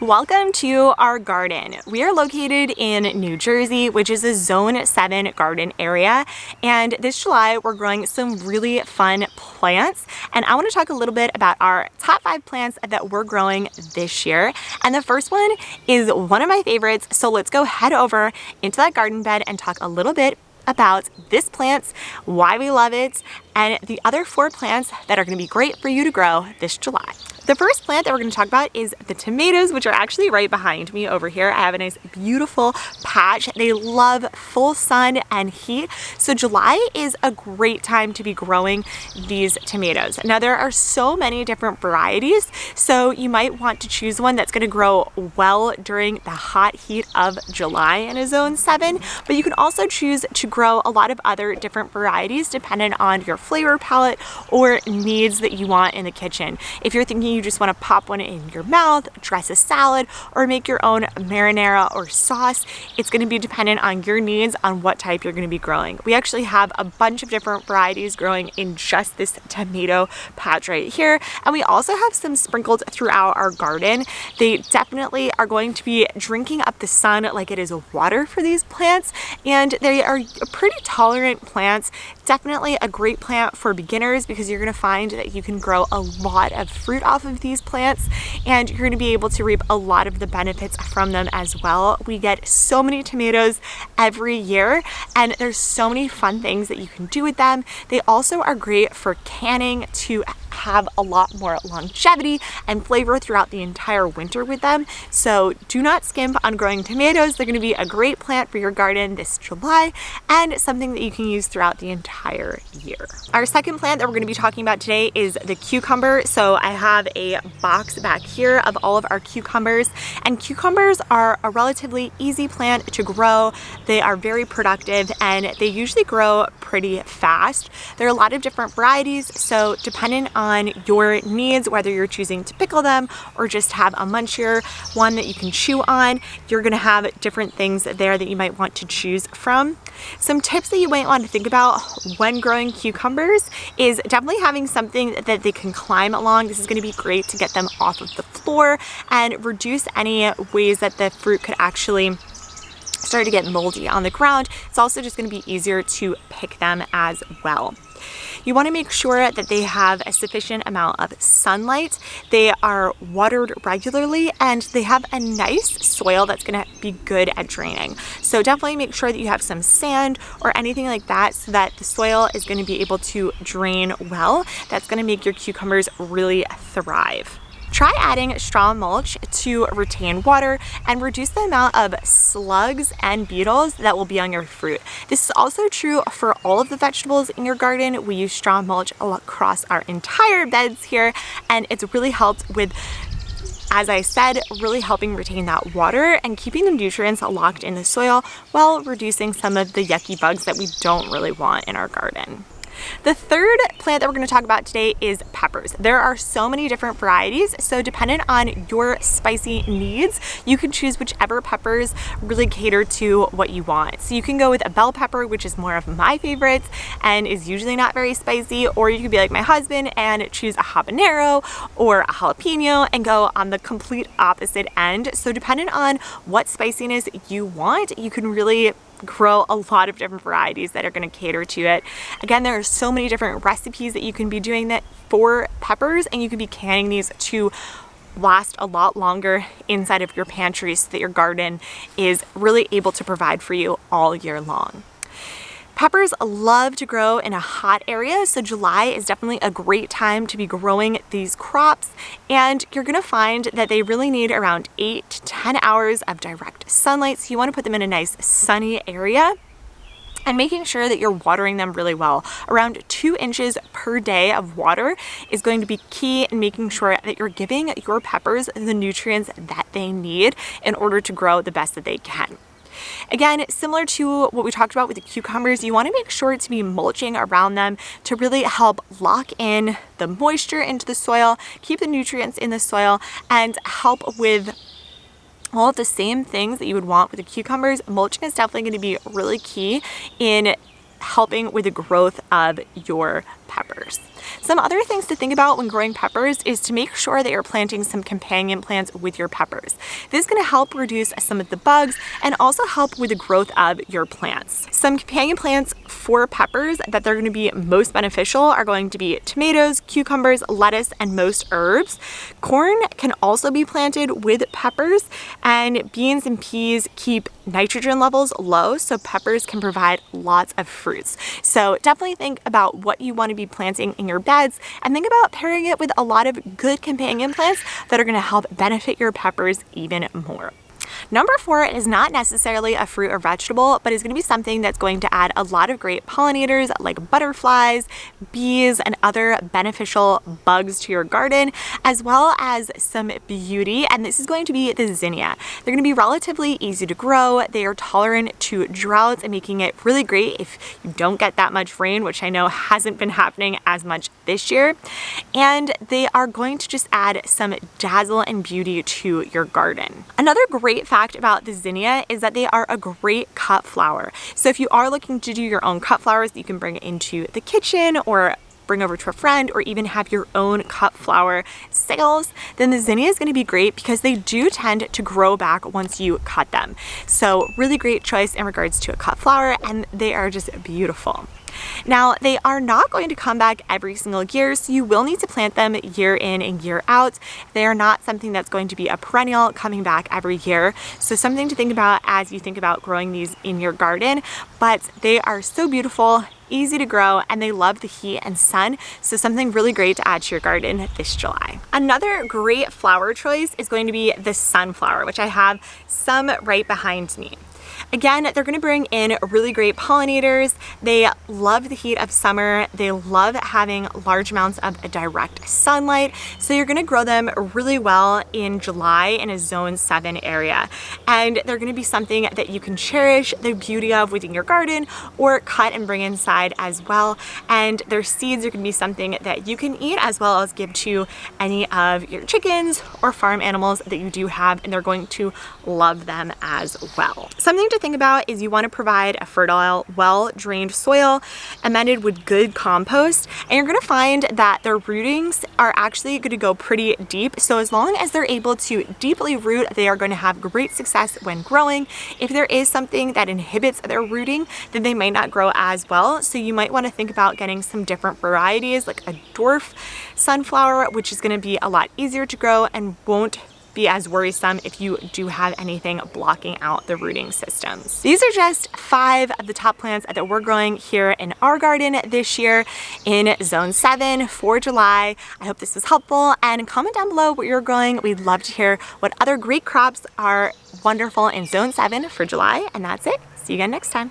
Welcome to our garden. We are located in New Jersey, which is a Zone 7 garden area. And this July, we're growing some really fun plants. And I want to talk a little bit about our top 5 plants that we're growing this year. And the first one is one of my favorites. So let's go head over into that garden bed and talk a little bit about this plant, why we love it, and the other 4 plants that are going to be great for you to grow this July. The first plant that we're going to talk about is the tomatoes, which are actually right behind me over here. I have a nice, beautiful patch. They love full sun and heat. So July is a great time to be growing these tomatoes. Now, there are so many different varieties, so you might want to choose one that's going to grow well during the hot heat of July in a Zone 7, but you can also choose to grow a lot of other different varieties depending on your flavor palette or needs that you want in the kitchen. If you're thinking you just want to pop one in your mouth, dress a salad, or make your own marinara or sauce, it's going to be dependent on your needs on what type you're going to be growing. We actually have a bunch of different varieties growing in just this tomato patch right here, and we also have some sprinkled throughout our garden. They definitely are going to be drinking up the sun like it is water for these plants, and they are pretty tolerant plants. Definitely a great plant for beginners because you're going to find that you can grow a lot of fruit off of these plants, and you're going to be able to reap a lot of the benefits from them as well. We get so many tomatoes every year, and there's so many fun things that you can do with them. They also are great for canning to have a lot more longevity and flavor throughout the entire winter with them. So do not skimp on growing tomatoes. They're going to be a great plant for your garden this July and something that you can use throughout the entire year. Our second plant that we're going to be talking about today is the cucumber. So I have a box back here of all of our cucumbers, and cucumbers are a relatively easy plant to grow. They are very productive and they usually grow pretty fast. There are a lot of different varieties, so depending on your needs, whether you're choosing to pickle them or just have a munchier one that you can chew on, you're going to have different things there that you might want to choose from. Some tips that you might want to think about when growing cucumbers is definitely having something that they can climb along. This is going to be great to get them off of the floor and reduce any ways that the fruit could actually start to get moldy on the ground. It's also just going to be easier to pick them as well. You want to make sure that they have a sufficient amount of sunlight, they are watered regularly, and they have a nice soil that's going to be good at draining. So definitely make sure that you have some sand or anything like that so that the soil is going to be able to drain well. That's going to make your cucumbers really thrive. Try adding straw mulch to retain water and reduce the amount of slugs and beetles that will be on your fruit. This is also true for all of the vegetables in your garden. We use straw mulch across our entire beds here, and it's really helped with, as I said, really helping retain that water and keeping the nutrients locked in the soil while reducing some of the yucky bugs that we don't really want in our garden. The third plant that we're going to talk about today is peppers. There are so many different varieties, so dependent on your spicy needs, you can choose whichever peppers really cater to what you want. So you can go with a bell pepper, which is more of my favorites and is usually not very spicy, or you could be like my husband and choose a habanero or a jalapeno and go on the complete opposite end. So depending on what spiciness you want, you can really grow a lot of different varieties that are going to cater to it. Again, there are so many different recipes that you can be doing that for peppers, and you could be canning these to last a lot longer inside of your pantry so that your garden is really able to provide for you all year long. Peppers love to grow in a hot area, so July is definitely a great time to be growing these crops, and you're going to find that they really need around 8 to 10 hours of direct sunlight, so you want to put them in a nice sunny area. And making sure that you're watering them really well. Around 2 inches per day of water is going to be key in making sure that you're giving your peppers the nutrients that they need in order to grow the best that they can. Again, similar to what we talked about with the cucumbers, you want to make sure to be mulching around them to really help lock in the moisture into the soil, keep the nutrients in the soil, and help with all of the same things that you would want with the cucumbers. Mulching is definitely going to be really key in helping with the growth of your peppers. Some other things to think about when growing peppers is to make sure that you're planting some companion plants with your peppers. This is going to help reduce some of the bugs and also help with the growth of your plants. Some companion plants for peppers that they're going to be most beneficial are going to be tomatoes, cucumbers, lettuce, and most herbs. Corn can also be planted with peppers, and beans and peas keep nitrogen levels low, so peppers can provide lots of fruits. So definitely think about what you want to be planting in your beds and think about pairing it with a lot of good companion plants that are going to help benefit your peppers even more. Number 4 is not necessarily a fruit or vegetable, but is going to be something that's going to add a lot of great pollinators like butterflies, bees, and other beneficial bugs to your garden, as well as some beauty, and this is going to be the zinnia. They're going to be relatively easy to grow. They are tolerant to droughts and making it really great if you don't get that much rain, which I know hasn't been happening as much this year. And they are going to just add some dazzle and beauty to your garden. Another great fact about the zinnia is that they are a great cut flower. So if you are looking to do your own cut flowers that you can bring into the kitchen or bring over to a friend or even have your own cut flower sales, then the zinnia is going to be great because they do tend to grow back once you cut them. So really great choice in regards to a cut flower, and they are just beautiful. Now, they are not going to come back every single year, so you will need to plant them year in and year out. They are not something that's going to be a perennial coming back every year. So something to think about as you think about growing these in your garden, but they are so beautiful, easy to grow, and they love the heat and sun, so something really great to add to your garden this July. Another great flower choice is going to be the sunflower, which I have some right behind me. Again, they're going to bring in really great pollinators. They love the heat of summer. They love having large amounts of direct sunlight. So you're going to grow them really well in July in a zone 7 area. And they're going to be something that you can cherish the beauty of within your garden or cut and bring inside as well. And their seeds are going to be something that you can eat as well as give to any of your chickens or farm animals that you do have, and they're going to love them as well. Something to think about is you want to provide a fertile, well-drained soil amended with good compost, and you're going to find that their rootings are actually going to go pretty deep. So as long as they're able to deeply root, they are going to have great success when growing. If there is something that inhibits their rooting, then they might not grow as well. So you might want to think about getting some different varieties like a dwarf sunflower, which is going to be a lot easier to grow and won't be as worrisome if you do have anything blocking out the rooting systems. These are just 5 of the top plants that we're growing here in our garden this year in Zone 7 for July. I hope this was helpful, and comment down below what you're growing. We'd love to hear what other great crops are wonderful in Zone 7 for July, and that's it. See you again next time.